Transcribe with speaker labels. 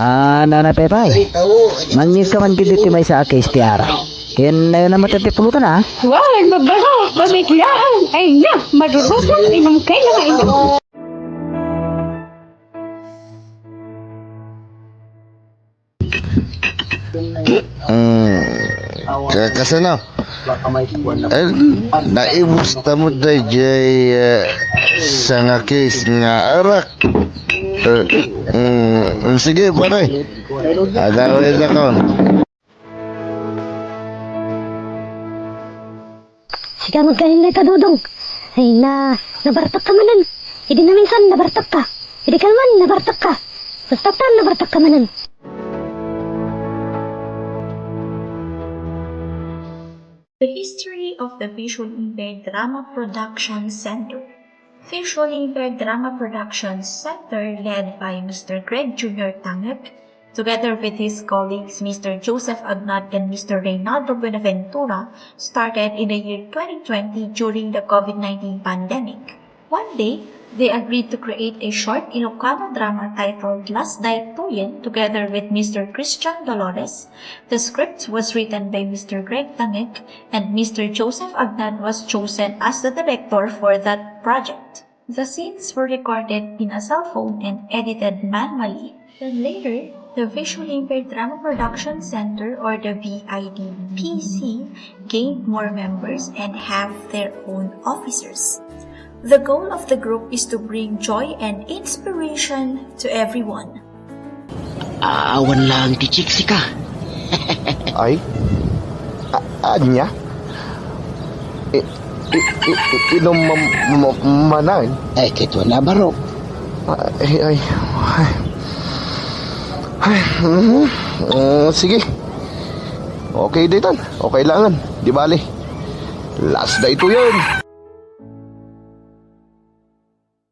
Speaker 1: Nana Pepay. Mangis ka man gid ti may sa case tiara. Ken na naman tatipulutan ha.
Speaker 2: Wag, magbaro, pamiklaan. Ay na, madudusan, inom kayo na inom.
Speaker 3: Kasi na, naibus mo tayo sa nga case nga arak. Sige, pare. Agawin ako.
Speaker 4: Sige, magkain na ka, Dudong. Ay nabartak ka manan. Hindi na minsan, nabartak ka. Hindi ka naman, nabartak ka. Basta nabartak ka manan.
Speaker 5: The history of the Visually Impaired Drama Production Center. Visually Impaired Drama Production Center, led by Mr. Greg Jr. Tangek, together with his colleagues Mr. Joseph Agnat and Mr. Reynaldo Buenaventura, started in the year 2020 during the COVID-19 pandemic. One day, they agreed to create a short Ilocano drama titled Last Night Tuyen together with Mr. Christian Dolores. The script was written by Mr. Greg Tangek, and Mr. Joseph Agnan was chosen as the director for that project. The scenes were recorded in a cell phone and edited manually. Then later, the Visually Impaired Drama Production Center, or the VIDPC, gained more members and have their own officers. The goal of the group is to bring joy and inspiration to everyone.
Speaker 6: Aawan lang ti Chiksi ka.
Speaker 3: Ay? Anya? Inom manan?
Speaker 6: Ay, kito na baro.
Speaker 3: Sige. Okay, Dayton. Okay langan. Di bali. Last day to yun.